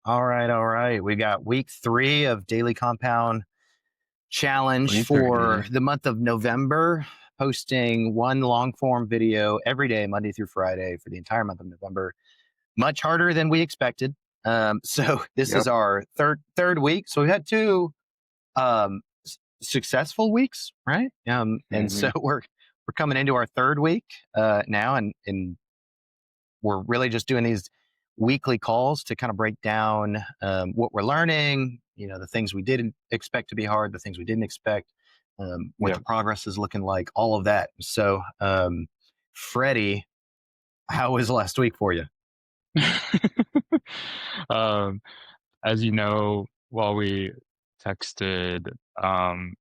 All right, all right. We got week 3 of Daily Compound Challenge for 3:30. the month of November, posting one long form video every day, Monday through Friday, for the entire month of November. Much harder than we expected. So this is Yep. our third week. So we've had 2 successful weeks, right? And so Mhm. we're coming into our 3rd week now, and we're really just doing these weekly calls to kind of break down what we're learning, the things we didn't expect to be hard, the things we didn't expect, what the Yep. progress is looking like, all of that. So, Freddy, how was last week for you? Um, as you know, while we texted, um,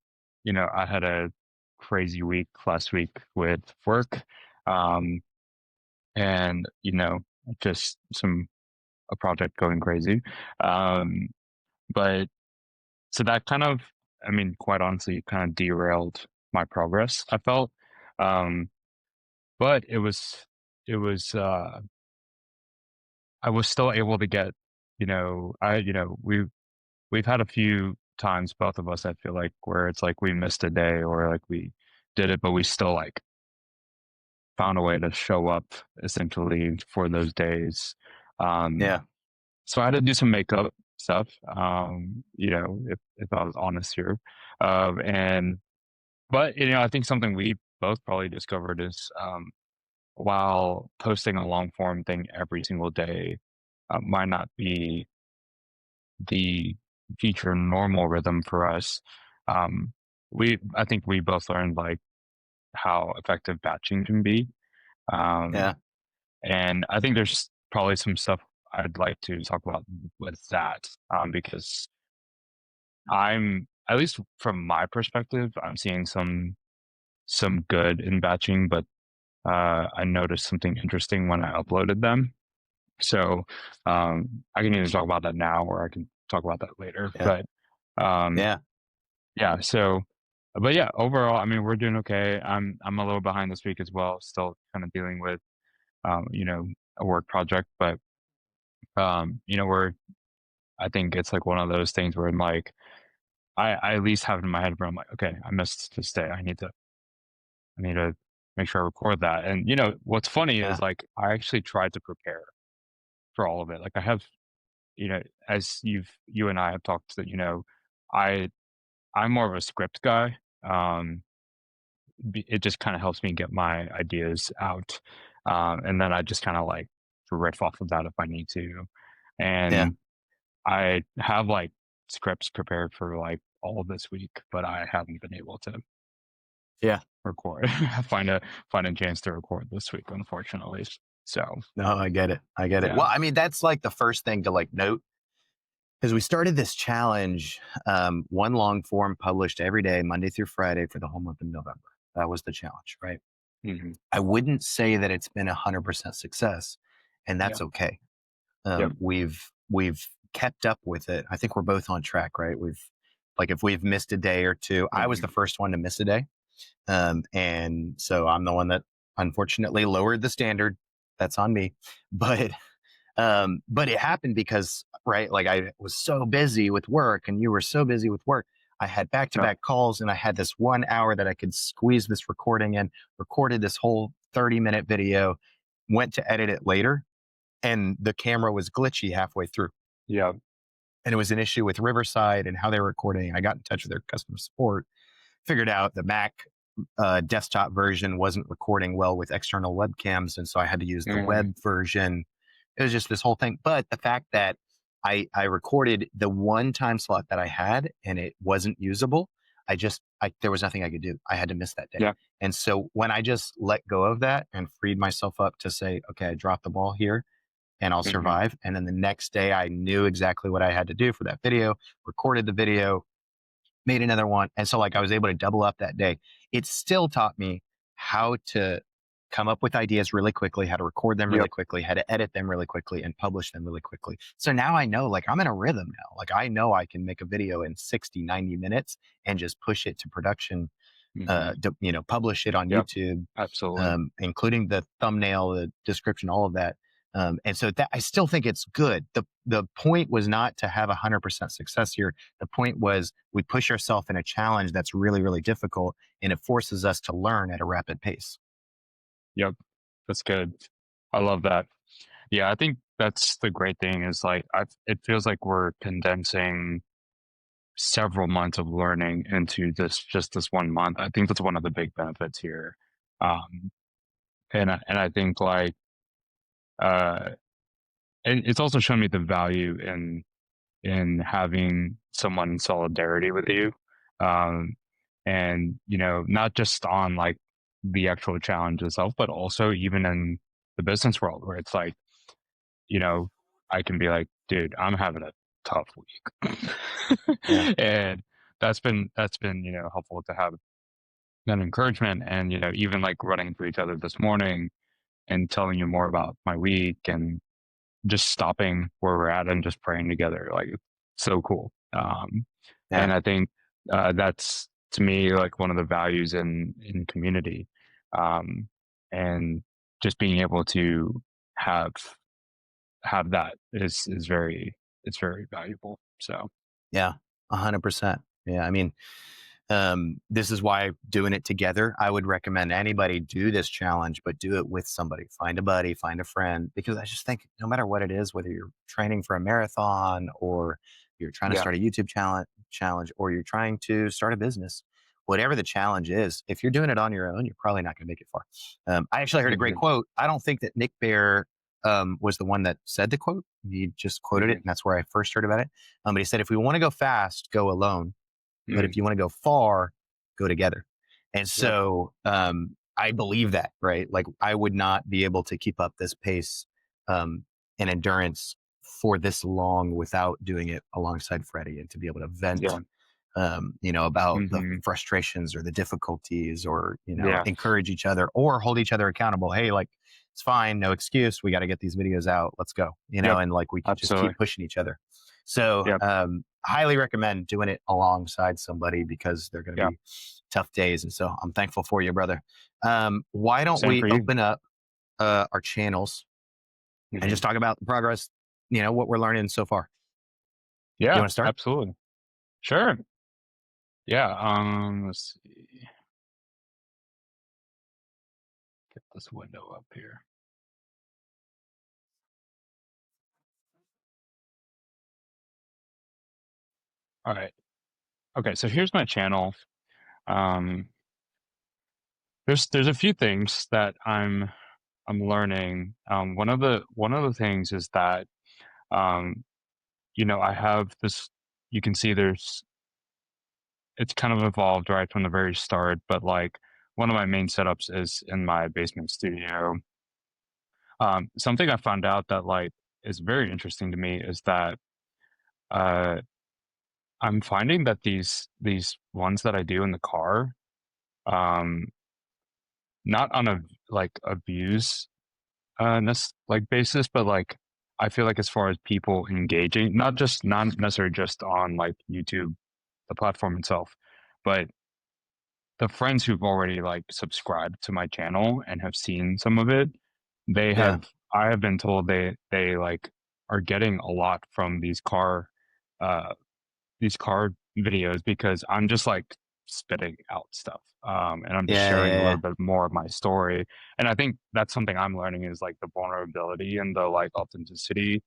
I had a crazy week last week with work, um, and, just a project going crazy. Um, but so that kind of, I mean, quite honestly, kind of derailed my progress, I felt. Um, but it was, I was still able to get, we've had a few times, both of us, I feel like, where it's like we missed a day or like we did it, but we still like found a way to show up essentially for those days. Um, Yeah, so I had to do some makeup stuff, if I was honest here. And, but, I think something we both probably discovered is, while posting a long form thing every single day might not be the future normal rhythm for us. Um, I think we both learned like how effective batching can be. yeah, Um, and I think there's probably some stuff I'd like to talk about with that, because at least from my perspective, I'm seeing some good in batching, but I noticed something interesting when I uploaded them. So I can either talk about that now or I can talk about that later. yeah, But um, yeah, yeah, so but yeah, overall, I mean, we're doing okay. I'm a little behind this week as well, still kind of dealing with um, you know, a work project, but we're I think it's like one of those things where I'm like I at least have it in my head where I'm like, okay, I missed this day. I need to make sure I record that. And what's funny is yeah, like I actually tried to prepare for all of it. Like I have, as you and I have talked that, I I'm more of a script guy. Um it just kind of helps me get my ideas out. And then I just kind of like riff off of that if I need to. yeah, And I have like scripts prepared for like all of this week, but I haven't been able to yeah. record, find a chance to record this week, unfortunately. So No, I get it. I get it. yeah. Well, I mean, that's like the first thing to like note, because we started this challenge, one long form published every day, Monday through Friday, for the whole month of November. That was the challenge, right? Hmm. I wouldn't say that it's been 100% success, and Yeah. that's okay. Yep. We've kept up with it. I think we're both on track, right? If we've missed a day or two, I was the Hmm. first one to miss a day, and so I'm the one that unfortunately lowered the standard. That's on me, but but it happened because, right, like I was so busy with work and you were so busy with work. I had back to Yep. back calls and I had this 1 hour that I could squeeze this recording in, recorded this whole 30-minute video, went to edit it later, and the camera was glitchy halfway through. Yep. And it was an issue with Riverside and how they were recording. I got in touch with their customer support, figured out the Mac desktop version wasn't recording well with external webcams. And so I had to use the Hmm. web version. It was just this whole thing. But the fact that I recorded the one time slot that I had and it wasn't usable, there was nothing I could do. I had to miss that day. Yeah. And so when I just let go of that and freed myself up to say, okay, I dropped the ball here and I'll Hmm. survive. And then the next day I knew exactly what I had to do for that video, recorded the video, made another one. And so like I was able to double up that day. It still taught me how to come up with ideas really quickly, how to record them really Yep. quickly, how to edit them really quickly and publish them really quickly. So now I know, like, I'm in a rhythm now. Like I know I can make a video in 60, 90 minutes and just push it to production, Hmm. publish it on Yep. YouTube, Absolutely. including the thumbnail, the description, all of that. And so that I still think it's good. The point was not to have 100% success here. The point was we push ourselves in a challenge that's really, really difficult, and it forces us to learn at a rapid pace. Yep. That's good. I love that. Yeah, I think that's the great thing is like it feels like we're condensing several months of learning into this 1 month. I think that's one of the big benefits here. Um, and I think like uh, and it's also shown me the value in having someone in solidarity with you, um, and not just on like the actual challenge itself, but also even in the business world where it's like you know, I can be like, dude, I'm having a tough week. Yeah, And that's been, helpful to have that encouragement and, even like running to each other this morning and telling you more about my week and just stopping where we're at and just praying together. Like it's so cool. yeah, And I think that's to me like one of the values in community. Um, and just being able to have that is very it's very valuable. So yeah, 100%. Yeah, I mean, this is why doing it together, I would recommend anybody do this challenge, but do it with somebody. Find a buddy, find a friend, because I just think no matter what it is, whether you're training for a marathon or you're trying to yeah. start a YouTube challenge or you're trying to start a business, whatever the challenge is, if you're doing it on your own, you're probably not going to make it far. I actually heard a great Hmm. quote. I don't think that Nick Bear was the one that said the quote. He just quoted it, Hmm. and that's where I first heard about it. But he said, if we want to go fast, go alone, but Mm. if you want to go far, go together. And Yep. so I believe that, right? Like I would not be able to keep up this pace and endurance for this long without doing it alongside Freddie and to be able to vent, Yeah. about the Hmm. frustrations or the difficulties or, Yeah. encourage each other or hold each other accountable. Hey, like it's fine. No excuse. We got to get these videos out. Let's go, Yep. and like we can just Absolutely. keep pushing each other. So, Yep. highly recommend doing it alongside somebody because they're going to Yeah. be tough days. And so I'm thankful for you, brother. Why don't Same we for you. open up our channels and Hmm. just talk about the progress, what we're learning so far? You Yeah. want to start? Absolutely. Sure. Yeah. Let's see. Get this window up here. All right. Okay. So here's my channel. Um, there's a few things that I'm learning. One of the things is that um, I have this. You can see it's kind of evolved right from the very start, but like one of my main setups is in my basement studio. Something I found out that like is very interesting to me is that uh, I'm finding that these ones that I do in the car, um, not on a like a views like basis, but like I feel like as far as people engaging, not necessarily just on like YouTube, the platform itself, but the friends who've already like subscribed to my channel and have seen some of it, they Yeah. have I have been told they like are getting a lot from uh these car videos because I'm just like spitting out stuff. And I'm just Yeah. sharing a Yeah. little Yeah. bit more of my story. And I think that's something I'm learning is like the vulnerability and the like authenticity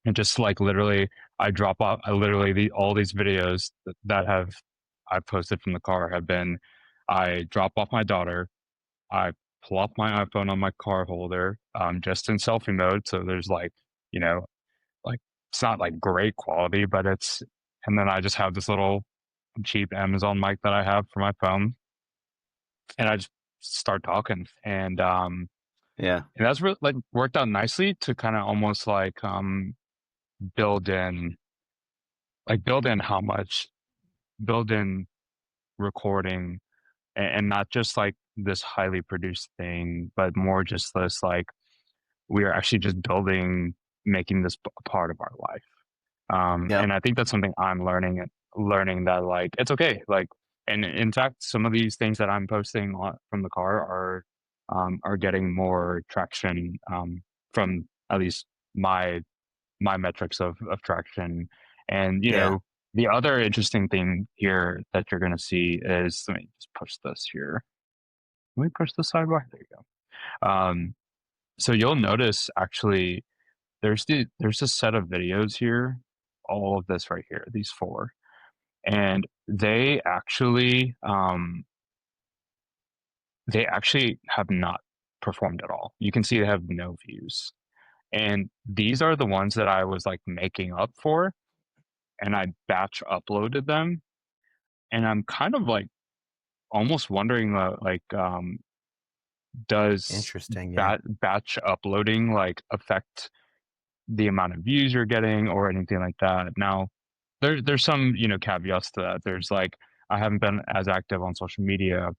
and just like literally I drop off I literally all these videos that have I posted from the car have been I drop off my daughter, I pull up my iPhone on my car holder, just in selfie mode. So there's like, you know, like it's not like great quality, but and then I just have this little cheap Amazon mic that I have for my phone, and I just start talking, Yeah. and that's really like worked out nicely to kind of almost like build in build in how much build in recording and not just like this highly produced thing, but more just this like we are actually just building, making this a part of our life. Yep. And I think that's something I'm learning that like it's okay. Like, and in fact, some of these things that I'm posting from the car are getting more traction from at least my metrics of traction. And Yeah. the other interesting thing here that you're going to see is, let me just push this here. Let me push the sidebar. There you go. So you'll notice actually there's a set of videos here, all of this right here, these four, and they actually have not performed at all. You can see they have no views. And these are the ones that I was like making up for, and I batch uploaded them. And I'm kind of like almost wondering, does Interesting. Yeah. batch uploading like affect the amount of views you're getting or anything like that? Now, there's some caveats to that. There's like I haven't been as active on social media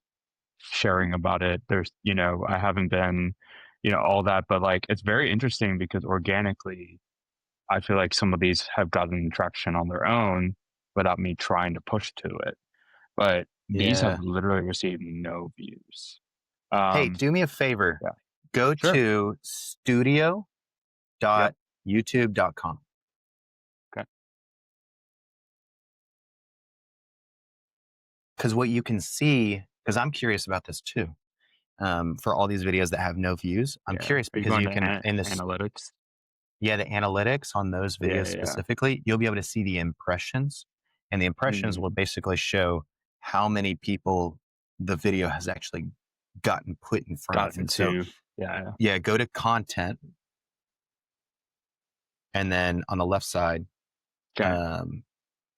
sharing about it. There's I haven't been all that, but like it's very interesting because organically I feel like some of these have gotten traction on their own without me trying to push to it. But these have Yeah. literally received no views. Hey, Um, do me a favor. yeah, Go sure. to Yep. studio.youtube.com. Okay. Because what you can see, because I'm curious about this too. For all these videos that have no views, I'm Yeah. curious Are you because going you to can in this, analytics? yeah, the analytics on those Yeah. videos Yeah. specifically, you'll be able to see the impressions, and the impressions will Mm, basically show how many people the video has actually gotten put in front of. got And so, into. Yeah. yeah, go to content, and then on the left side, Okay. um,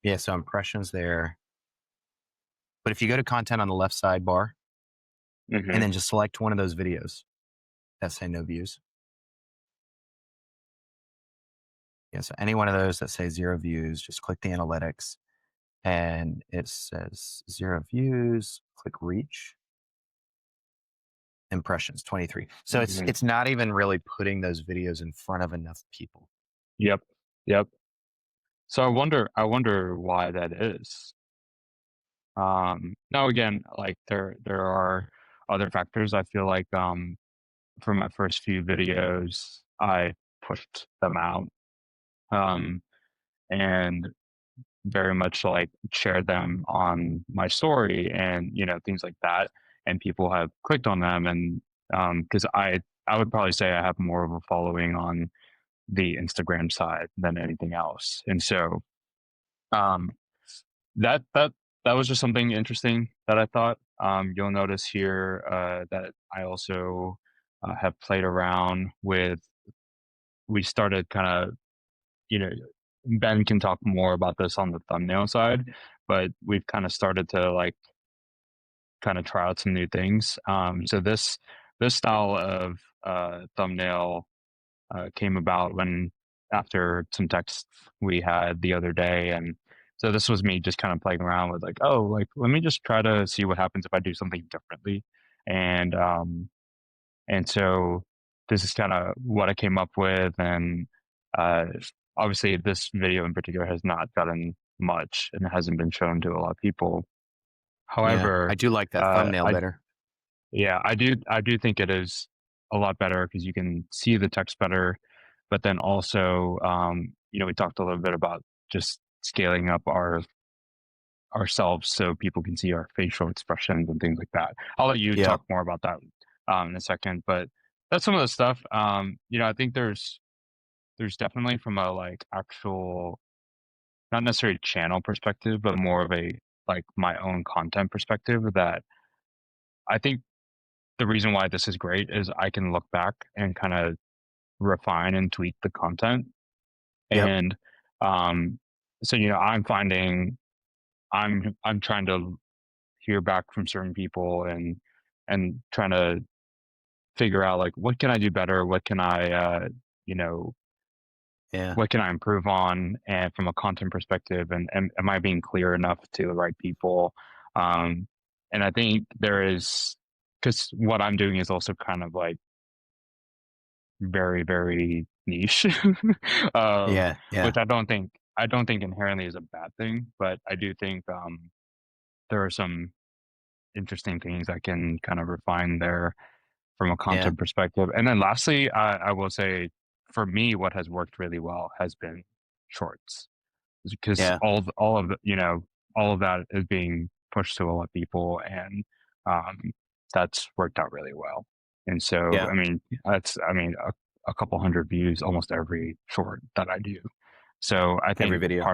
yeah, so impressions there. But if you go to content on the left sidebar, and Mm-hmm. then just select one of those videos that say no views. Yeah, so any one of those that say 0 views, just click the analytics and it says 0 views, click reach, impressions 23. So Mm-hmm. it's not even really putting those videos in front of enough people. Yep. Yep. So I wonder why that is. Now again, like there are other factors. I feel like for my first few videos, I pushed them out um, and very much like shared them on my story and things like that, and people have clicked on them, and because I would probably say I have more of a following on the Instagram side than anything else, and so um, that that that was just something interesting that I thought. You'll notice here that I also have played around with. We started kind of, you know, Ben can talk more about this on the thumbnail side, but we've kind of started to like kind of try out some new things. So this style of thumbnail came about when after some texts we had the other day, and so this was me just kind of playing around with like, oh, like let me just try to see what happens if I do something differently, and so this is kind of what I came up with, and uh, obviously this video in particular has not gotten much and it hasn't been shown to a lot of people. Yeah, However, I do like that thumbnail I better. yeah, I do think it is a lot better because you can see the text better, but then also, we talked a little bit about just scaling up ourselves so people can see our facial expressions and things like that. I'll let you Yeah, talk more about that in a second, but that's some of the stuff. I think there's definitely from a like actual, not necessarily channel perspective, but more of a like my own content perspective that I think the reason why this is great is I can look back and kind of refine and tweak the content. yep, And um, so I'm finding I'm trying to hear back from certain people and trying to figure out like what can I do better, you know yeah, what can I improve on, and from a content perspective, and am I being clear enough to the right people? Um, and I think there is, because what I'm doing is also kind of like very, very niche, um, yeah, yeah, which I don't think inherently is a bad thing, but I do think there are some interesting things I can kind of refine there from a yeah, content perspective. And then lastly, I will say for me, what has worked really well has been shorts because Yeah. all of the, all of that is being pushed to a lot of people, and um, that's worked out really well. And so, Yeah. I mean, a couple hundred views almost every short that I do. So I Every think video.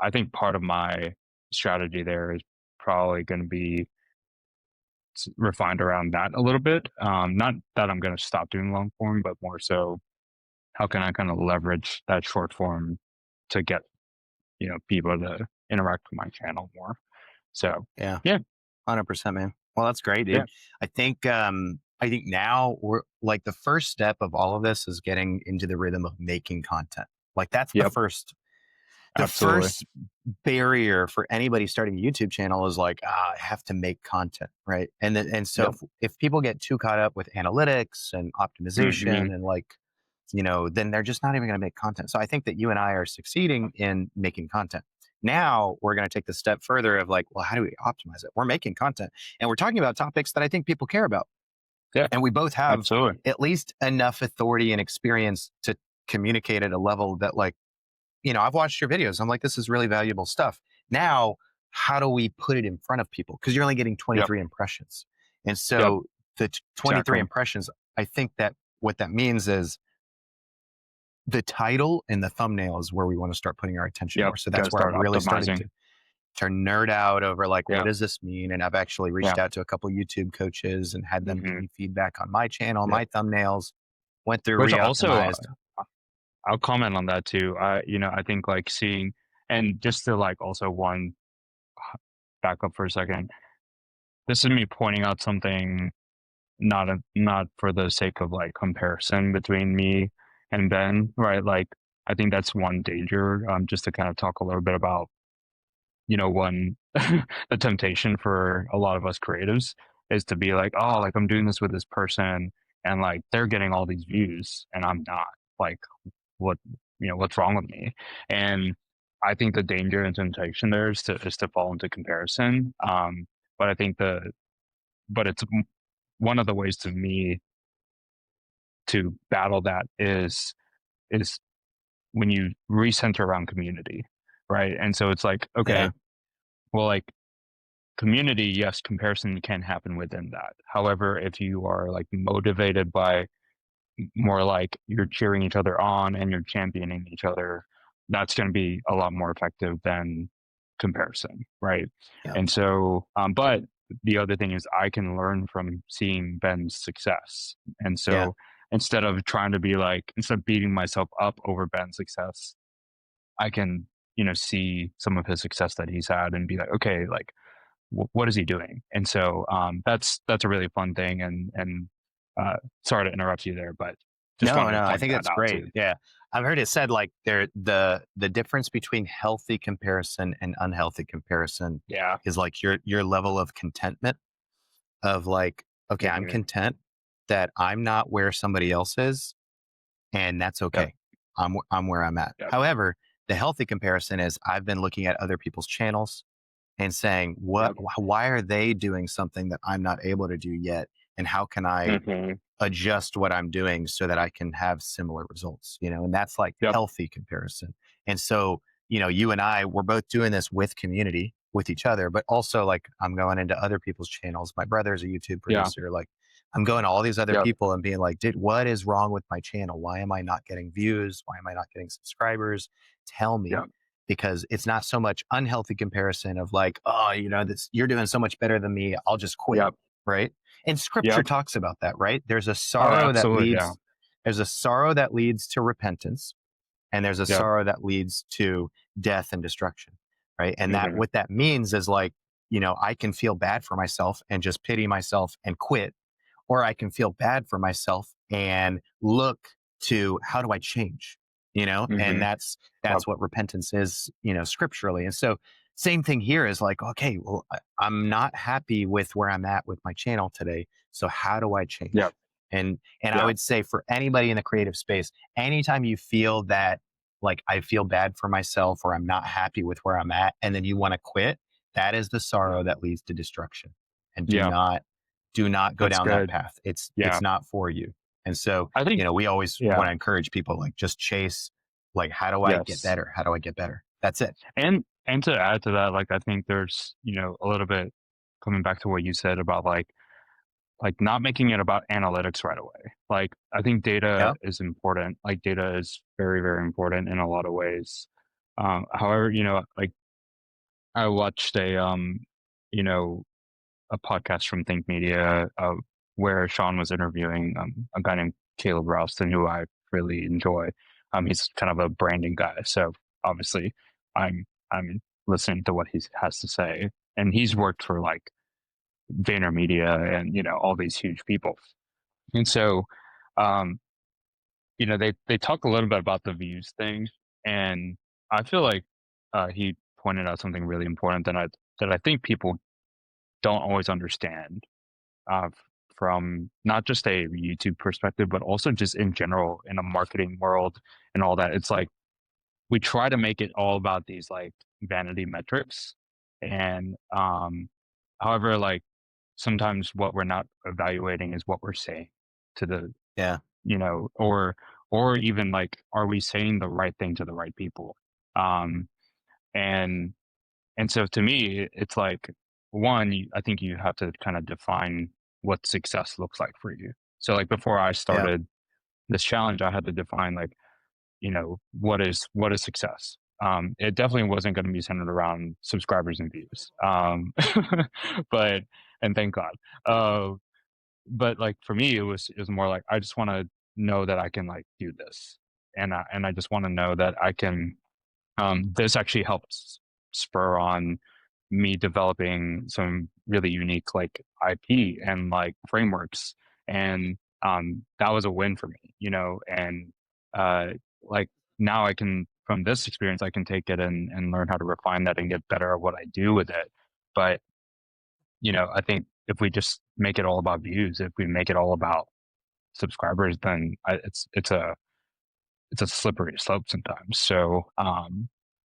I think part of my strategy there is probably going to be refined around that a little bit. Not that I'm going to stop doing long form, but more so, how can I kind of leverage that short form to get people to interact with my channel more. So Yeah. yeah, 100%, man. Well, that's great, yeah, dude. I think now we're like the first step of all of this is getting into the rhythm of making content. Like that's yep, the absolutely, first barrier for anybody starting a YouTube channel is like, I have to make content, right? And so yep, if people get too caught up with analytics and hmm optimization and like, then they're just not even going to make content. So I think that you and I are succeeding in making content. Now we're going to take the step further of like, well, how do we optimize it? We're making content and we're talking about topics that I think people care about. yeah, And we both have absolutely, at least enough authority and experience to communicate at a level that like, I've watched your videos. I'm like, this is really valuable stuff. Now, how do we put it in front of people? Because you're only getting yep, 23 impressions. And yep, so the 23 exactly, impressions, I think that what that means is the title and the thumbnail is where we want to start putting our attention yep. more. So Got that's to where start I've really started optimizing. to nerd out over like, what Yeah, does this mean? And I've actually yeah, reached out to a couple YouTube coaches and had them give hmm me feedback on my channel, yep. my thumbnails, went through Which also, re-optimized. I'll comment on that too. I think like seeing, and just to like also one back up for a second. This is me pointing out something, not for the sake of like comparison between me and Ben, right? Like I think that's one danger. Just to kind of talk a little bit about, one the temptation for a lot of us creatives is to be like, oh, like I'm doing this with this person and like they're getting all these views and I'm not. Like what what's wrong with me? And I think the danger and temptation there is to fall into comparison. But I think but it's one of the ways to me to battle that is when you recenter around community, right? And so it's like, okay, Yeah. well, like community, yes, comparison can happen within that. However, if you are like motivated by more like you're cheering each other on and you're championing each other, that's going to be a lot more effective than comparison, right? Yeah. And so, but the other thing is I can learn from seeing Ben's success. And Yeah. so instead of beating myself up over Ben's success, I can, see some of his success that he's had and be like, okay, like, what is he doing? And so that's a really fun thing. And sorry to interrupt you there, but just No, wanted to no, I point think that that's out great. too. Yeah. I've heard it said like the difference between healthy comparison and unhealthy comparison Yeah. is like your level of contentment of like, okay, I'm Hmm. content that I'm not where somebody else is, and that's Yep. okay. I'm where I'm at. Yep. However, the healthy comparison is I've been looking at other people's channels and saying, Yep. why are they doing something that I'm not able to do yet? And how can I Hmm. adjust what I'm doing so that I can have similar results, and that's like Yep. healthy comparison. And so, you and I, we're both doing this with community, with each other, but also like I'm going into other people's channels. My brother's a YouTube Yeah. producer. Like I'm going to all these other Yep. people and being like, dude, what is wrong with my channel? Why am I not getting views? Why am I not getting subscribers? Tell me. Yep. Because it's not so much unhealthy comparison of like, oh, this, you're doing so much better than me. I'll just quit. Yep. Right. And scripture Yep. talks about that, right? Oh, absolutely. Yeah. There's a sorrow that leads to repentance, and there's a Yep. sorrow that leads to death and destruction, right? And that Hmm. what that means is like, I can feel bad for myself and just pity myself and quit, or I can feel bad for myself and look to how do I change, and Hmm. Yep. that's what repentance is, scripturally. And so same thing here is like, okay, well, I'm not happy with where I'm at with my channel today. So how do I Yep. change? And I Yeah. would say for anybody in the creative space, anytime you feel that like I feel bad for myself or I'm not happy with where I'm at, and then you want to quit, that is the sorrow that leads to destruction. And Yeah. do not go That's down that good. path. It's Yeah. not for you. And so, I think, we always yeah, want to encourage people, like, just chase, like, how do I get yes. better? How do I get better? That's it. And to add to that, like, I think there's, a little bit coming back to what you said about like not making it about analytics right away. Like, I think data Yeah. is important. Like, data is very, very important in a lot of ways. However, like I watched you know, a podcast from Think Media, where Sean was interviewing a guy named Caleb Ralston, who I really enjoy. He's kind of a branding guy, so obviously, I'm listening to what he has to say, and he's worked for like VaynerMedia and all these huge people, and so um, they talk a little bit about the views thing, and I feel like he pointed out something really important that I think people don't always understand uh, from not just a YouTube perspective, but also just in general in a marketing world and all that. It's like we try to make it all about these like vanity metrics, and however, like sometimes what we're not evaluating is what we're saying to the Yeah. or even like are we saying the right thing to the right people, um and and so to me, it's like one, I think you have to kind of define what success looks like for you. So like before I Yeah. started this challenge, I had to define like, what is success. It definitely wasn't going to be centered around subscribers and views. But and thank God. Uh, but like for me, it was more like I just want to know that I can like do this, and I just want to know that I can this actually helps spur on me developing some really unique like IP and like frameworks, and that was a win for me, and uh, like now I can from this experience I can take it and learn how to refine that and get better at what I do with it. But I think if we just make it all about views, if we make it all about subscribers, then it's a slippery slope sometimes. So,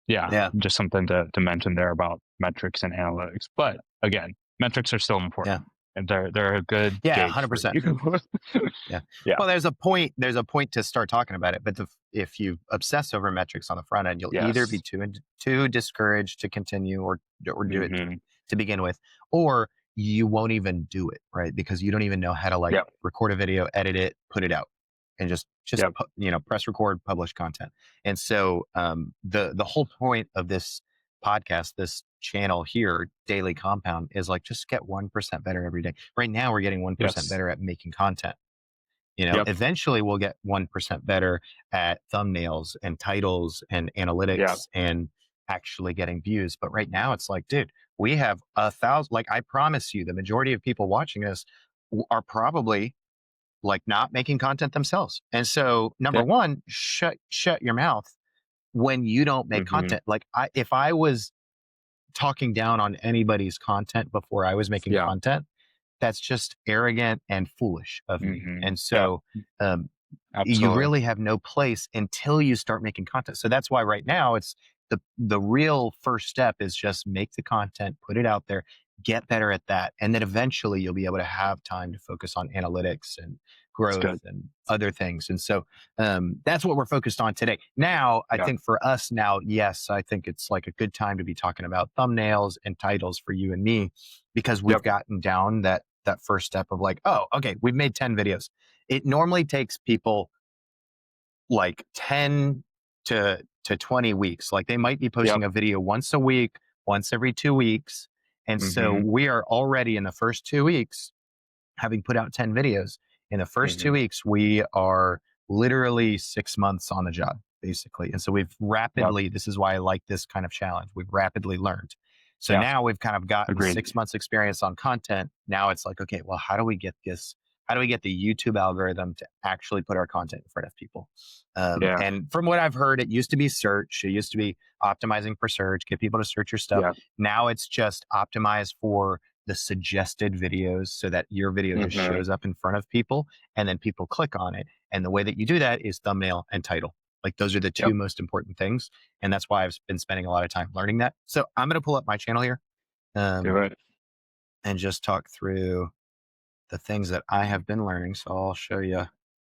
yeah, Yeah. just something to mention there about metrics and analytics. But again, metrics are still Yeah. important, and they're a good Yeah. gauge for 100%. you. Yeah. Yeah. Well, there's a point to start talking about it, but if you obsess over metrics on the front end, you'll either be Yes. too discouraged to continue or do it Hmm. to begin with, or you won't even do it, right? Because you don't even know how to, like, Yep. record a video, edit it, put it out, and just Yep. press record, publish content. And so the whole point of this podcast, this channel here, Daily Compound, is like, just get 1% better every day. Right now, we're getting 1% Yes. better at making content. Yep. Eventually we'll get 1% better at thumbnails and titles and Yeah. analytics and actually getting views. But right now it's like, dude, we have 1,000. Like, I promise you, the majority of people watching us are probably, like, not making content themselves. And so, number Yep. one, shut your mouth when you don't make Hmm. content. Like, if I was talking down on anybody's content before I was making Yeah. content, that's just arrogant and foolish of me. Hmm. And Yep. so, um, you Absolutely. really have no place until you start making content. So that's why right now it's the real first step is just make the content, put it out there, get better at that, and then eventually you'll be able to have time to focus on analytics and It's growth good. and other things. And so that's what we're focused on today. Now, I Yeah. think for us now, yes, I think it's like a good time to be talking about thumbnails and titles for you and me, because we've Yep. gotten down that first step of like, oh, okay, we've made 10 videos. It normally takes people like 10 to 20 weeks. Like, they might be Yep. posting a video once a week, once every 2 weeks. And so Hmm. we are already in the first 2 weeks, having put out 10 videos. In the first two Hmm. weeks, we are literally 6 months on the job, basically. And so we've Yep. rapidly, this is why I like this kind of challenge, we've rapidly learned. So Yeah. now we've kind of gotten Agreed. 6 months experience on content. Now it's like, okay, well, how do we get this? How do we get the YouTube algorithm to actually put our content in front of people? Yeah. And from what I've heard, it used to be search. It used to be optimizing for search, get people to search your stuff. Yeah. Now it's just optimized for the suggested videos so that your video just Hmm. shows up in front of people and then people click on it. And the way that you do that is thumbnail and title. Like, those are the two Yep. most important things. And that's why I've been spending a lot of time learning that. So I'm going to pull up my channel here Do um, it. and just talk through the things that I have been learning. So I'll show you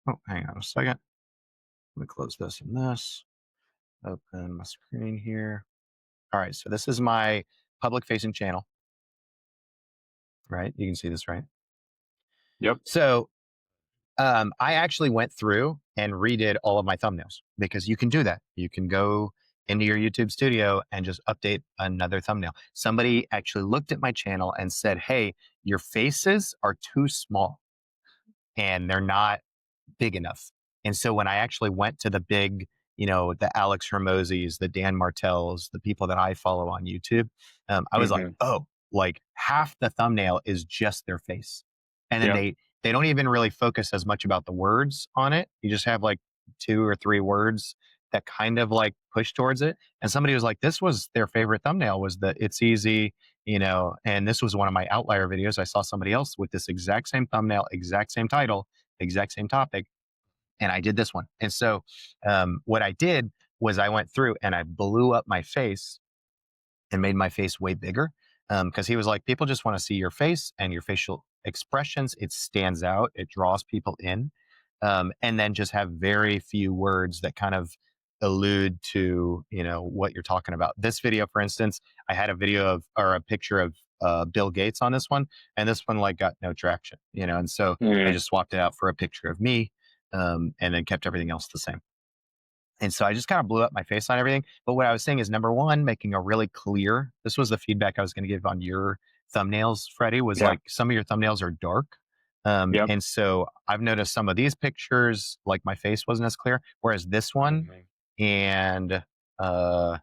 Oh, hang on a second. Let me close this and this. Open my screen here. All right. So this is my public facing channel, right? You can see this, right? Yep. So I actually went through and redid all of my thumbnails because you can do that. You can go into your YouTube studio and just update another thumbnail. Somebody actually looked at my channel and said, hey, your faces are too small and they're not big enough. And so when I actually went to the big, the Alex Hermosis, the Dan Martells, the people that I follow on YouTube, I was like, Hmm. oh, like half the thumbnail is just their face. And then Yep. they don't even really focus as much about the words on it. You just have like 2 or 3 words that kind of like push towards it. And somebody was like, this was their favorite thumbnail was the it's easy, and this was one of my outlier videos. I saw somebody else with this exact same thumbnail, exact same title, exact same topic, and I did this one. And so what I did was I went through and I blew up my face and made my face way bigger because he was like, people just want to see your face and your facial expressions. It stands out, it draws people in, and then just have very few words that kind of allude to what you're talking about. This video, for instance, I had a video of or a picture of Bill Gates on this one, and this one like got no traction, and so I Mm. just swapped it out for a picture of me, and then kept everything else the same. And so I just kind of blew up my face on everything. But what I was saying is number one, making a really clear, this was the feedback I was going to give on your thumbnails, Freddie, was Yeah. like some of your thumbnails are dark. Yep. And so I've noticed some of these pictures, like my face wasn't as clear, whereas this one Hmm. and uh,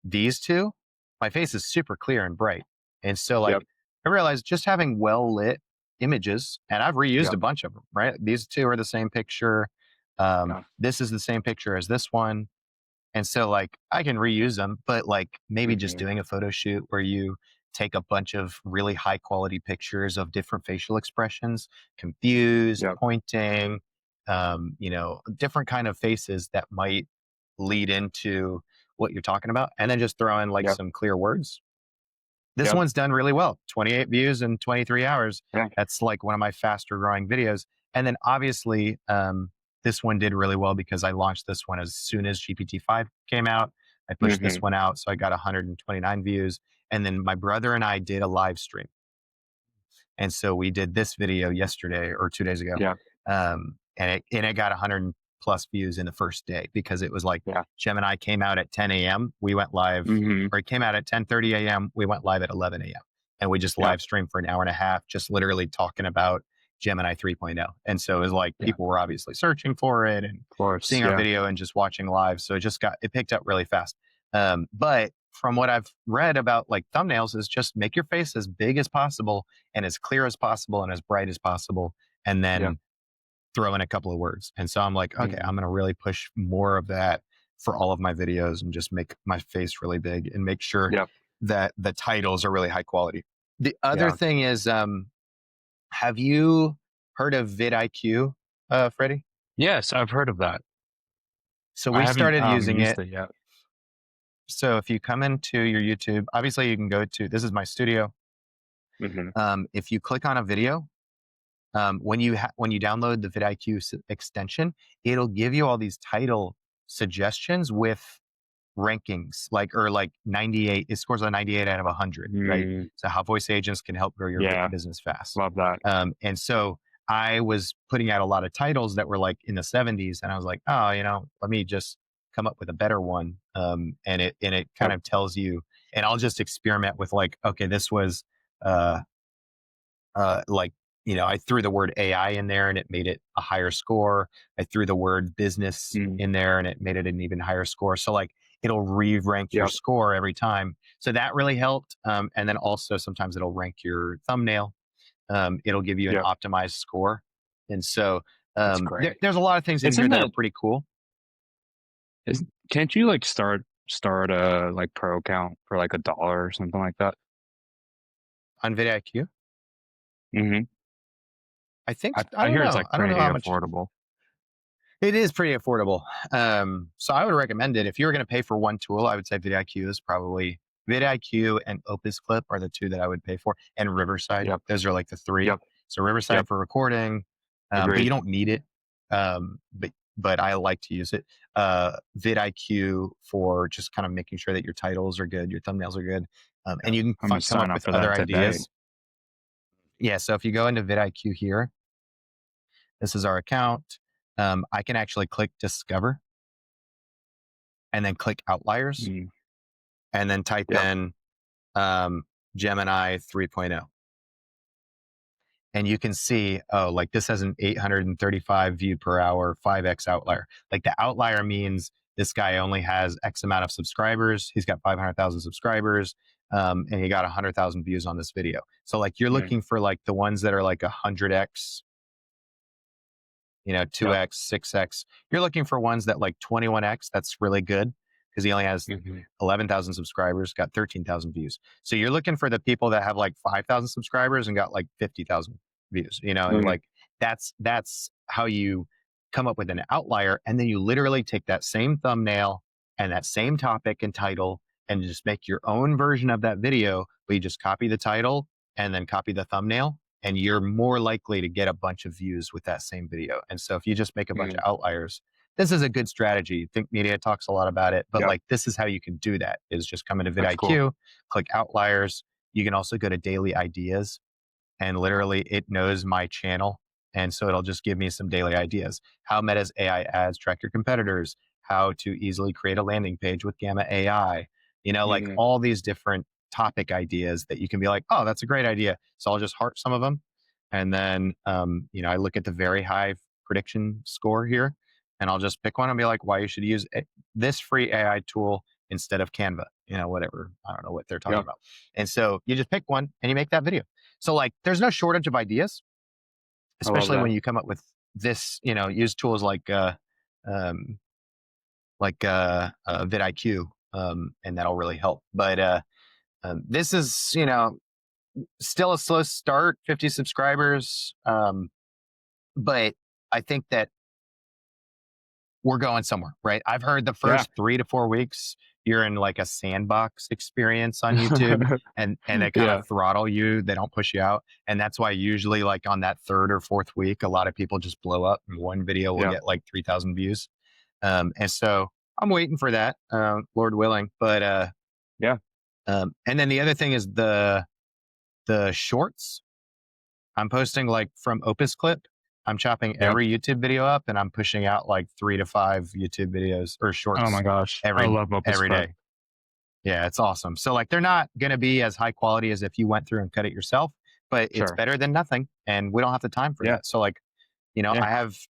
these two, my face is super clear and bright. And so Yep. like I realized just having well lit images, and I've reused a Yep. bunch of them, right? These two are the same picture. Yeah. This is the same picture as this one. And so like I can reuse them, but like maybe just Hmm. doing a photo shoot where you take a bunch of really high quality pictures of different facial expressions, confused, Yep. pointing, different kind of faces that might lead into what you're talking about. And then just throw in like Yep. some clear words. This Yep. one's done really well. 28 views in 23 hours. Yeah. That's like one of my faster growing videos. And then obviously, this one did really well because I launched this one as soon as GPT-5 came out. I pushed this Hmm. one out, so I got 129 views. And then my brother and I did a live stream. And so we did this video yesterday or 2 days ago. Yeah. And it got 100 plus views in the first day because it was like Yeah. Gemini came out at 10 a.m. We went live, Hmm. or it came out at 10:30 a.m. We went live at 11 a.m. And we just Yep. live streamed for an hour and a half, just literally talking about Gemini 3.0. And so it was like Yeah. Of people were obviously searching for it and course. seeing our Yeah. video and just watching live. So it picked up really fast. But from what I've read about like thumbnails is just make your face as big as possible and as clear as possible and as bright as possible. And Yep. then throw in a couple of words. And so I'm like, okay, Hmm. I'm going to really push more of that for all of my videos and just make my face really big and make sure Yep. that the titles are really high quality. The other Yeah. thing is, have you heard of vidIQ, Freddie? Yes, I've heard of that. So I we haven't started using used it. it yet. So if you come into your YouTube, obviously you can go to, this is my studio. Hmm. If you click on a video, when you download the vidIQ extension, it'll give you all these title suggestions with rankings, like 98. It scores a 98 out of 100, right? Mm. So how voice agents can help grow your Yeah. business fast. Love that. And so I was putting out a lot of titles that were like in the 70s, and I was like, oh, let me just come up with a better one. And it kind Yep. of tells you, and I'll just experiment with like, okay, this was uh like I threw the word AI in there and it made it a higher score. I threw the word business Mm. in there and it made it an even higher score. So like it'll re-rank your Yep. score every time. So that really helped. And then also sometimes it'll rank your thumbnail. It'll give you an Yep. optimized score. And so That's great. there's a lot of things in here Isn't that are that pretty cool is can't you like start a like pro account for like $1 or something like that? on vidIQ. Hmm. I think I I don't hear it's know. like I don't know pretty how much. affordable. It is pretty affordable. So I would recommend it. If you were going to pay for one tool, I would say vidIQ is probably vidIQ and OpusClip are the two that I would pay for, and Riverside. Yep. Those are like the three. Yep. So Riverside Yep. for recording, but you Agreed. don't need it. But I like to use it. vidIQ for just kind of making sure that your titles are good, your thumbnails are good, Yeah. and you can I'm gonna come sign up up with for other that today. ideas. Yeah, so if you go into vidIQ here, this is our account. I can actually click Discover and then click Outliers Mm, and then type yep. in Gemini 3.0. And you can see, oh, like this has an 835 view per hour, 5x outlier. Like the outlier means this guy only has X amount of subscribers. He's got 500,000 subscribers, and he got 100,000 views on this video. So like you're Mm, looking for like the ones that are like 100x, yep. 2x, 6x. You're looking for ones that like 21x. That's really good because he only has Hmm. 11,000 subscribers, got 13,000 views. So you're looking for the people that have like 5,000 subscribers and got like 50,000 views, and Mm, like that's how you come up with an outlier. And then you literally take that same thumbnail and that same topic and title and just make your own version of that video, where you just copy the title and then copy the thumbnail, and you're more likely to get a bunch of views with that same video. And so if you just make a bunch of mm, outliers, this is a good strategy. Think Media talks a lot about it, but yep. like this is how you can do that, is just come into That's cool. vidIQ, click outliers. You can also go to daily ideas, and literally it knows my channel. And so it'll just give me some daily ideas. How Meta's AI ads track your competitors, how to easily create a landing page with Gamma AI, like Hmm. all these different topic ideas that you can be like, oh, that's a great idea. So I'll just heart some of them. And then, I look at the very high prediction score here, and I'll just pick one and be like, why you should use this free AI tool instead of Canva, whatever. I don't know what they're talking Yep. about. And so you just pick one and you make that video. So like there's no shortage of ideas, I love especially when that. you come up with this, use tools um, like vidIQ, and that'll really help. But this is, still a slow start, 50 subscribers. But I think that we're going somewhere, right? I've heard the Yeah. first 3 to 4 weeks, you're in like a sandbox experience on YouTube, and they kind of Yeah. throttle you. They don't push you out. And that's why usually like on that third or fourth week, a lot of people just blow up and one video will Yeah. get like 3,000 views. And so I'm waiting for that, Lord willing. But Yeah. and then the other thing is the shorts. I'm posting like from OpusClip. I'm chopping Yep. every YouTube video up and I'm pushing out like 3 to 5 YouTube videos or Oh my shorts gosh. I every love every OpusClip. day. Yeah, it's awesome. So like they're not going to be as high quality as if you went through and cut it yourself, but it's Sure. better than nothing, and we don't have the time for Yeah. that. So like, Yeah.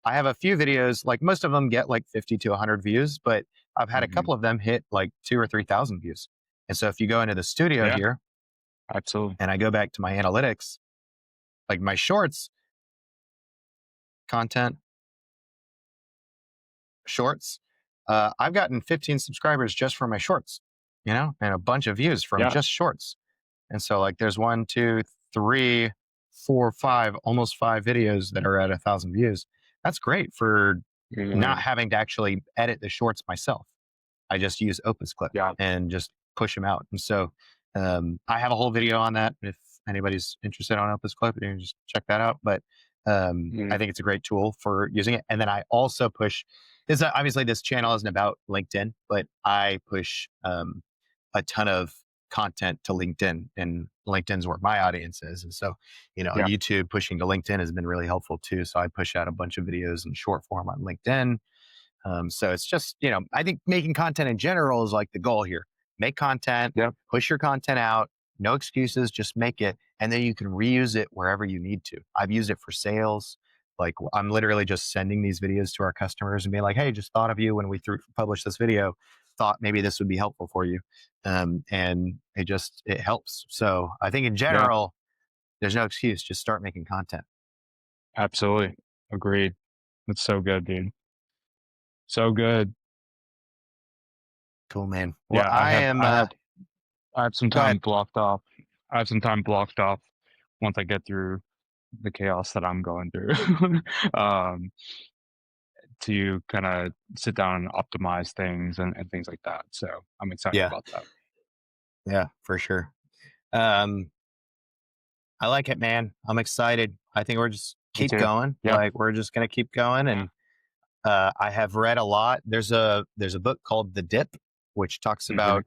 I have a few videos, like most of them get like 50 to 100 views, but I've had a Hmm. couple of them hit like 2 or 3,000 views. And so if you go into the studio Yeah. here Absolutely. and I go back to my analytics, like my shorts content, shorts, I've gotten 15 subscribers just from my shorts, and a bunch of views from Yeah. just shorts. And so like there's 1, 2, 3, 4, 5, almost 5 videos that are at 1,000 views. That's great for not Hmm. having to actually edit the shorts myself. I just use OpusClip Yeah. and just push them out. And so I have a whole video on that. If anybody's interested on OpusClip, you can just check that out. But I Hmm. think it's a great tool for using it. And then I also push this. Obviously, this channel isn't about LinkedIn, but I push a ton of content to LinkedIn, and LinkedIn's where my audience is. And so, Yeah. YouTube pushing to LinkedIn has been really helpful too. So I push out a bunch of videos in short form on LinkedIn. So it's just, I think making content in general is like the goal here. Make content, Yep. push your content out, no excuses, just make it. And then you can reuse it wherever you need to. I've used it for sales. Like I'm literally just sending these videos to our customers and being like, hey, just thought of you when we published this video, thought maybe this would be helpful for you. And it helps. So I think in Yeah. general, there's no excuse. Just start making content. Absolutely. Agreed. That's so good, dude. So good. Cool, man. Well, Yeah. I am, I have some go time ahead. blocked off. I have some time blocked off once I get through the chaos that I'm going through, um, to kind of sit down and optimize things and things like that. So I'm excited Yeah. about that. Yeah, for sure. Um, I like it, man. I'm excited. I think we're just Me keep too. going. Yeah. Like we're just gonna keep going, Yeah. I have read a lot. There's a book called The Dip, which talks Hmm. about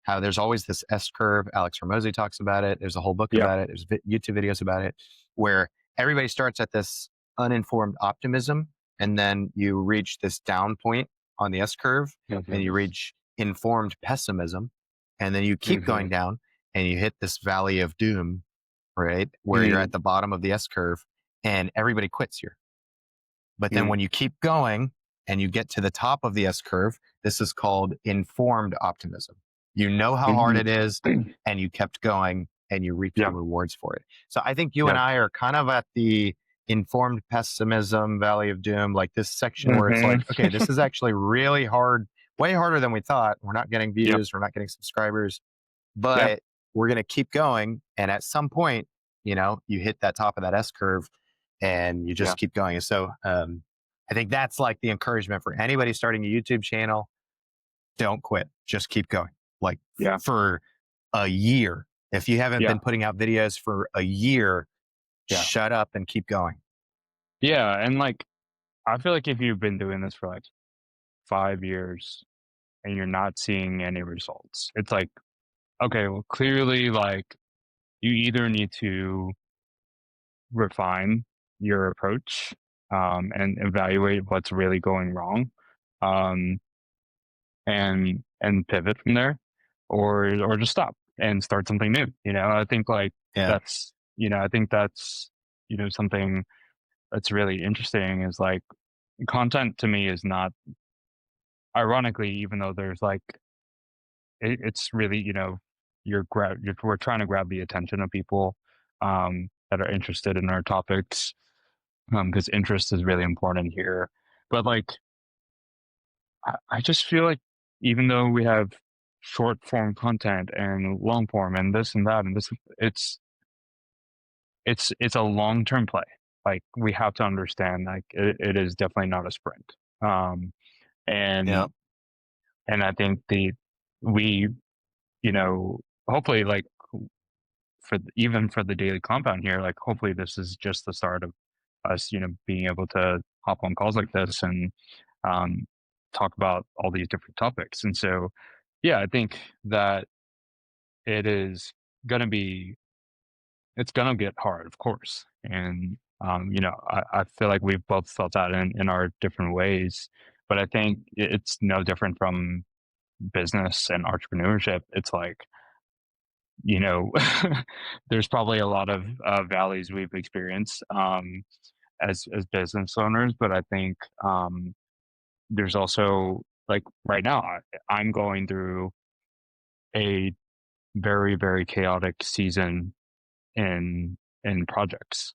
how there's always this S curve. Alex Hormozy talks about it. There's a whole book Yeah. about it. There's YouTube videos about it, where everybody starts at this uninformed optimism, and then you reach this down point on the S curve, and you Hmm. reach informed pessimism, and then you keep Hmm. going down, and you hit this valley of doom, right, where you're Hmm. at the bottom of the S curve, and everybody quits here. But then Hmm. when you keep going and you get to the top of the S curve, this is called informed optimism. You know how hard Hmm. it is, and you kept going and you reap the Yeah. rewards for it. So I think you and Yeah. I are kind of at the informed pessimism, valley of doom, like this section where it's Hmm. like, okay, this is actually really hard, way harder than we thought. We're not getting Yep. views, we're not getting subscribers, Yeah. but we're going to keep going. And at some point, you hit that top of that S curve and you Yeah. just keep going. So I think that's like the encouragement for anybody starting a YouTube channel. Don't quit. Just keep going. Like Yeah. for a year. If you haven't Yeah. been putting out videos for a year, Yeah. shut up and keep going. Yeah. And like, I feel like if you've been doing this for like 5 years and you're not seeing any results, it's like, okay, well, clearly, like, you either need to refine your approach, and evaluate what's really going wrong, um, and pivot from there, or just stop and start something new. I think like Yeah. that's I think that's something that's really interesting is like content to me is not ironically, even though there's like it's really we're trying to grab the attention of people that are interested in our topics, because interest is really important here. But like I just feel like even though we have short form content and long form and this and that and this, it's it's a long term play. Like we have to understand like it is definitely not a sprint. Um Yeah. and and I think we you know hopefully like even for the daily compound here, like hopefully this is just the start of us, being able to hop on calls like this and um, talk about all these different topics. And so, yeah, I think that it is going to be, it's going to get hard, of course. And, I feel like we've both felt that in our different ways. But I think it's no different from business and entrepreneurship. It's like, you know, there's probably a lot of valleys we've experienced as business owners, but I think there's also like right now I'm going through a very very chaotic season in projects.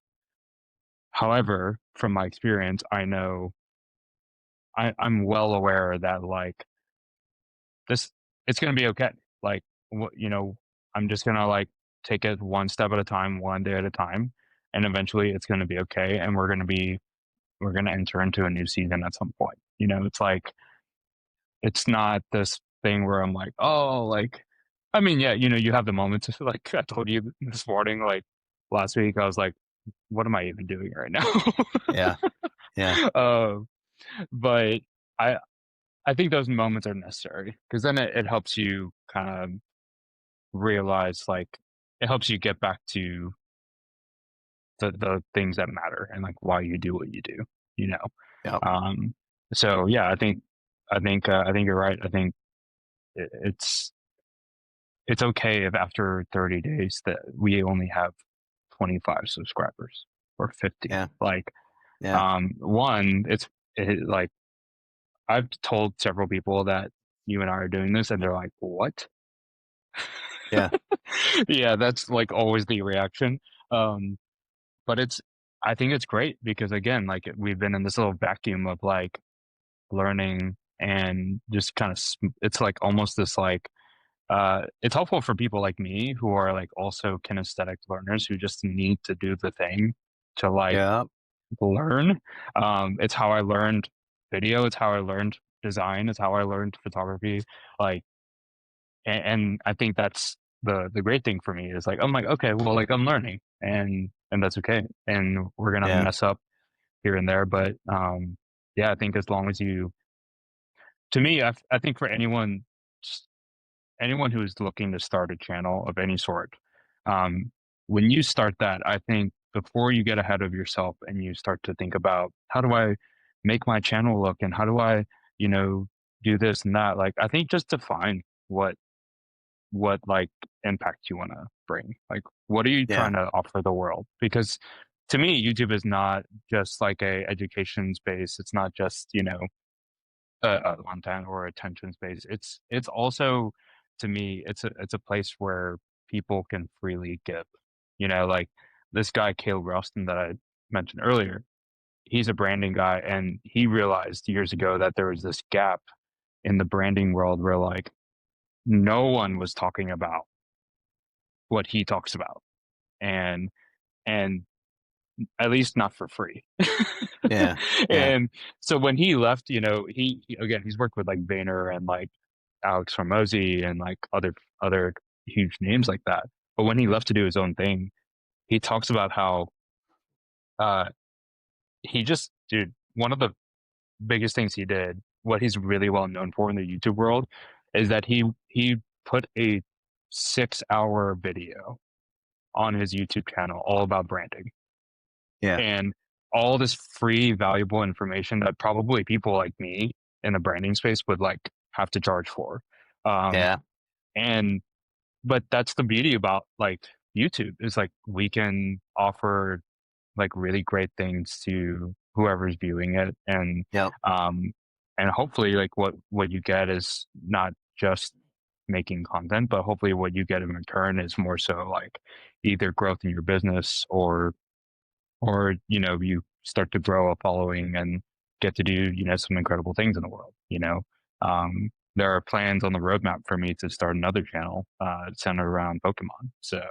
However, from my experience, I know I'm well aware that like this it's gonna be okay. Like I'm just gonna like take it one step at a time, one day at a time, and eventually it's gonna be okay. And we're gonna enter into a new season at some point. It's like it's not this thing where I'm like, oh, like I mean, yeah, you have the moments like I told you this morning, like last week, I was like, what am I even doing right now? Yeah. Yeah. um, but I I think those moments are necessary because then it helps you kind of realize like it helps you get back to the things that matter and like why you do what you do, you know. Yeah. Um so yeah, I think you're right. I think it's okay if after 30 days that we only have 25 subscribers or 50. Yeah. Like Yeah. one like I've told several people that you and I are doing this and they're like, "What?" Yeah. Yeah, that's like always the reaction. Um, but I think it's great because again, like we've been in this little vacuum of like learning and just kind of, it's like almost this like, it's helpful for people like me who are like also kinesthetic learners who just need to do the thing to like Yeah. learn. It's how I learned video. It's how I learned design. It's how I learned photography. Like, and I think that's the great thing for me is like I'm like okay, well like I'm learning and that's okay, and we're gonna Yeah. mess up here and there, but yeah, I think as long as you, to me, I think for anyone, just anyone who is looking to start a channel of any sort, um, when you start that, I think before you get ahead of yourself and you start to think about how do I make my channel look and how do I, you know, do this and that, like I think just define what like impact you want to bring. Like, what are you Yeah. trying to offer the world? Because to me, YouTube is not just like a education space. It's not just, you know, a content or attention space. It's also, to me, it's a place where people can freely give. You know, like this guy Caleb Ralston that I mentioned earlier. He's a branding guy, and he realized years ago that there was this gap in the branding world where like no one was talking about what he talks about, and and at least not for free. Yeah. Yeah. And so when he left, you know, again, he's worked with like Vayner and like Alex Hormozy and like other huge names like that. But when he left to do his own thing, he talks about how uh he just, dude, one of the biggest things he did, what he's really well known for in the YouTube world, is that he put a 6-hour video on his YouTube channel all about branding Yeah. and all this free valuable information that probably people like me in the branding space would like have to charge for. Um Yeah. and but that's the beauty about like YouTube is like we can offer like really great things to whoever's viewing it, Yep. um and hopefully like what you get is not just making content, but hopefully what you get in return is more so like either growth in your business or you know you start to grow a following and get to do, you know, some incredible things in the world, you know. There are plans on the roadmap for me to start another channel centered around Pokemon, so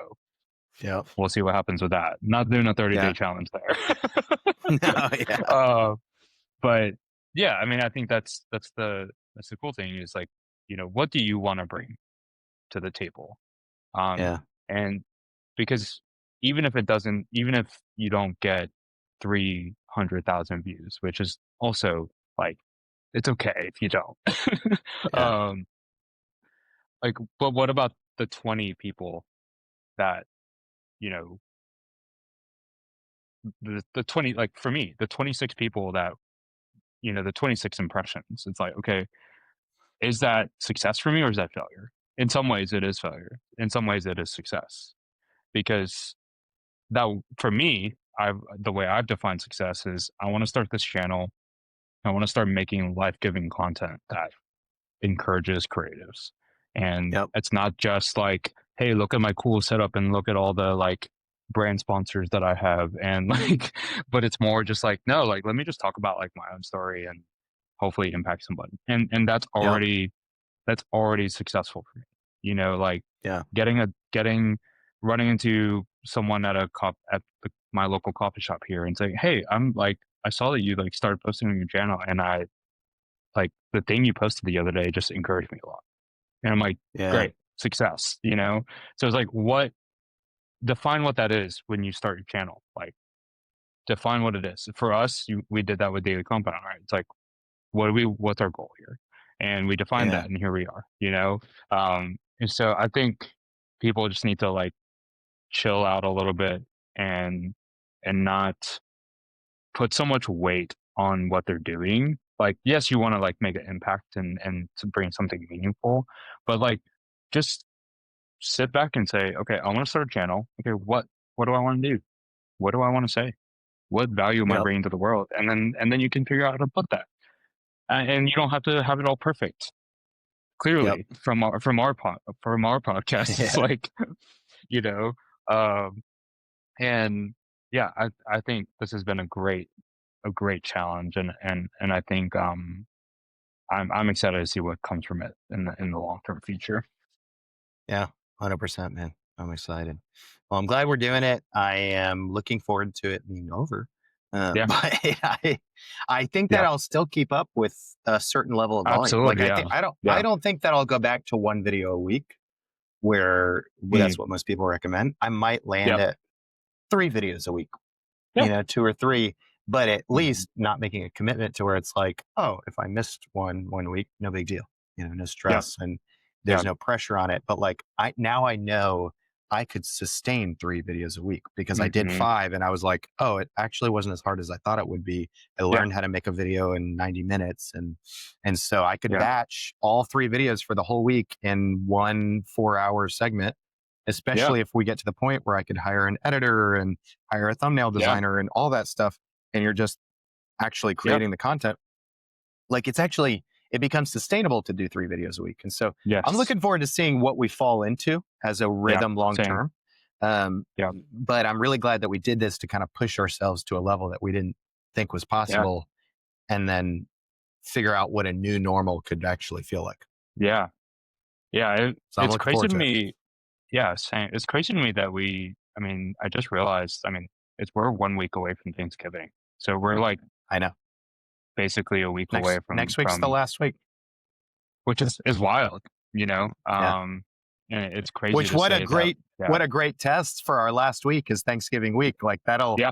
Yep. we'll see what happens with that. Not doing a 30-day Yeah. challenge there. No, yeah. uh, but yeah, I mean, I think that's the cool thing is like, you know, what do you want to bring to the table? Yeah. And because even if you don't get 300,000 views, which is also like, it's okay if you don't. Yeah. um, like, but what about the 20 people that, you know, the 20, like for me, the 26 people that, you know, the 26 impressions, it's like, okay, is that success for me or is that failure? In some ways it is failure. In some ways it is success because that for me, the way I've defined success is I want to start this channel. I want to start making life-giving content that encourages creatives. And Yep. it's not just like, hey, look at my cool setup and look at all the like brand sponsors that I have and like but it's more just like, no, like let me just talk about like my own story and hopefully impact somebody. And Yep. that's already successful for me. You know, like Yeah. getting running into someone at my local coffee shop here and saying, "Hey, I'm like I saw that you like started posting on your channel and I like the thing you posted the other day just encouraged me a lot." And I'm like, Yeah. "Great, success," you know? So it's like what define what that is when you start your channel. Like define what it is. For us, we did that with Daily Compound, right? It's like what's our goal here? And we defined Yeah. that and here we are, you know? And so I think people just need to like chill out a little bit and not put so much weight on what they're doing. Like, yes, you want to like make an impact and to bring something meaningful, but like just sit back and say, okay, I want to start a channel. Okay, what do I want to do? What do I want to say? What value am I Yep. bringing to the world? And then you can figure out how to put that. And you don't have to have it all perfect. Yep. Clearly, from our podcast, it's Yeah. like you know, um, and yeah, I think this has been a great challenge, and I think I'm excited to see what comes from it in the long term future. Yeah. 100%, man. I'm excited. Well, I'm glad we're doing it. I am looking forward to it being over. Yeah, But I think that yeah, I'll still keep up with a certain level of volume. Like absolutely, yeah, I yeah, don't think that I'll go back to one video a week where mm, that's what most people recommend. I might land yep, at 3 videos a week, yeah, 2 or 3. but at Mhm. least not making a commitment to where it's like, oh, if I missed one week, no big deal, no Yep. stress, and there's Yep. no pressure on it. But like I know I could sustain 3 videos a week because I did Mhm. 5, and I was like, oh, it actually wasn't as hard as I thought it would be. I Yeah. learned how to make a video in 90 minutes, and so I could Yeah. batch all 3 videos for the whole week in one 4-hour segment, Yeah. especially if we get to the point where I could hire an editor and hire a thumbnail Yeah. designer and all that stuff. And you're just actually Yep. creating the content. Like it becomes sustainable to do 3 videos a week. And so I'm Yes. looking forward to seeing what we fall into as a Yeah. rhythm long Same. term. Um, Yeah. but I'm really glad that we did this to kind of push ourselves to a level that we didn't think was Yeah. possible, and then figure out what a new normal could actually feel like. Yeah. Yeah. So I'm It's looking crazy forward to to it. me. Yeah. Same. It's crazy to me that I mean, I just realized, we're 1 week away from Thanksgiving. So we're like I know. basically a week away Next week's the from, last week. which is wild, you know? Yeah. And it's crazy Which to say that. Yeah. what a great test for our last week is Thanksgiving week. Like Yeah.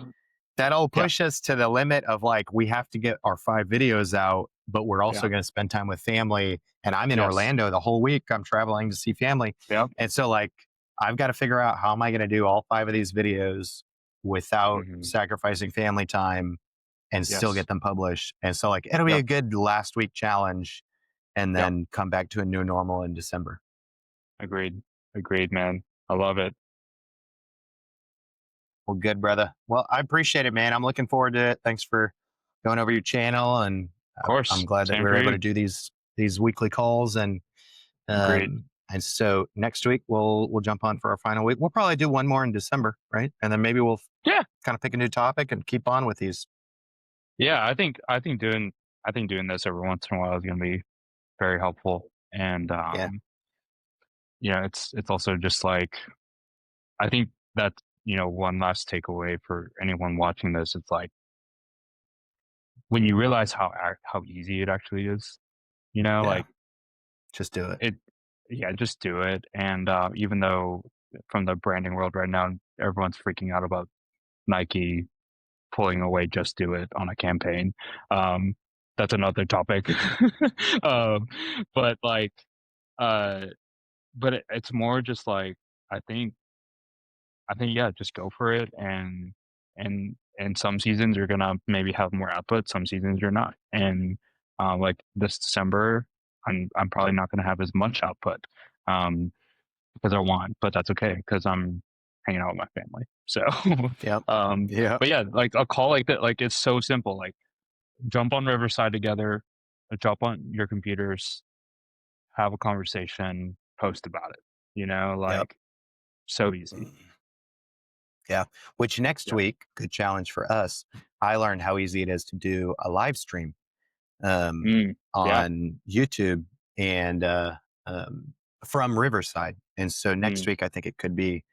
that'll Yeah. push us to the limit of like we have to get our 5 videos out, but we're also Yeah. going to spend time with family. And I'm in Yes. Orlando the whole week. I'm traveling to see family, Yeah. and so like I've got to figure out how am I going to do all 5 of these videos without Hmm. sacrificing family time and still Yes. get them published. And so like it'll be Yep. a good last week challenge, and Yep. then come back to a new normal in December. Agreed. Agreed, man. I love it. Well, good, brother. Well, I appreciate it, man. I'm looking forward to it. Thanks for going over your channel, and Of I'm course. glad that we Same were for able you. to do these weekly calls. Agreed. And so next week we'll jump on for our final week. We'll probably do one more in December, right? And then maybe we'll Yeah. kind of pick a new topic and keep on with these. Yeah. I think doing this every once in a while is going to be very helpful. And Yeah, yeah, it's also just like I think that one last takeaway for anyone watching this, it's like when you realize how easy it actually is, yeah. like Just do it. it. Yeah, just do it. And even though from the branding world right now, everyone's freaking out about Nike pulling away "Just Do It" on a campaign. Um, that's another topic. um, but like, uh, it's more just like I think yeah, just go for it. And some seasons you're gonna maybe have more output, some seasons you're not. And like this December, I'm probably not gonna have as much output um, because I want, but that's okay because I'm hanging out with my family. So, Yep. um, Yep. but yeah, like a call like that, like it's so simple. Like jump on Riverside together, jump on your computers, have a conversation, post about it. Yep. Like so easy. Yeah. Which next Yeah. week, good challenge for us. I learned how easy it is to do a live stream Mm, yeah. on YouTube, and um, from Riverside. And so next Mm, week, I think it could be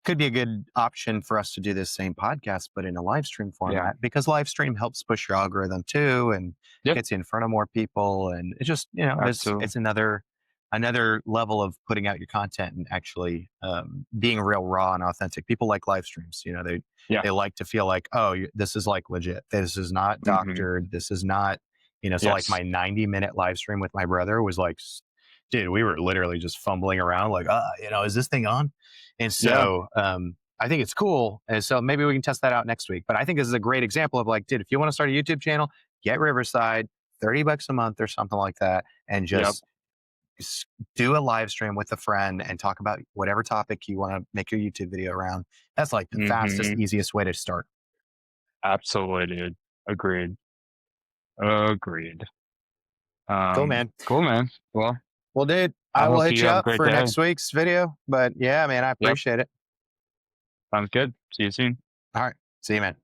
a good option for us to do this same podcast, but in a live stream yeah. format, because live stream helps push your algorithm too, and Yeah. gets you in front of more people. And it's just, Absolutely. it's another level of putting out your content and actually being real raw and authentic. People like live streams. Yeah. They like to feel like, oh, this is like legit. This is not Hmm. doctored. This is not, so like Yes. my 90-minute live stream with my brother was like, dude, we were literally just fumbling around like, is this thing on? And Yeah. so I think it's cool. And so maybe we can test that out next week. But I think this is a great example of like, dude, if you want to start a YouTube channel, get Riverside, $30 a month or something like that, and Yep. just do a live stream with a friend and talk about whatever topic you want to make your YouTube video around. That's like the fastest, Hmm. easiest way to start. Absolutely, dude. Agreed. Agreed. Cool, man. Cool, man. Well, Well, dude, I I will hope hit you you have a up great for day. next week's video. But yeah, man, I Yep. appreciate it. Sounds good. See you soon. All right. See you, man.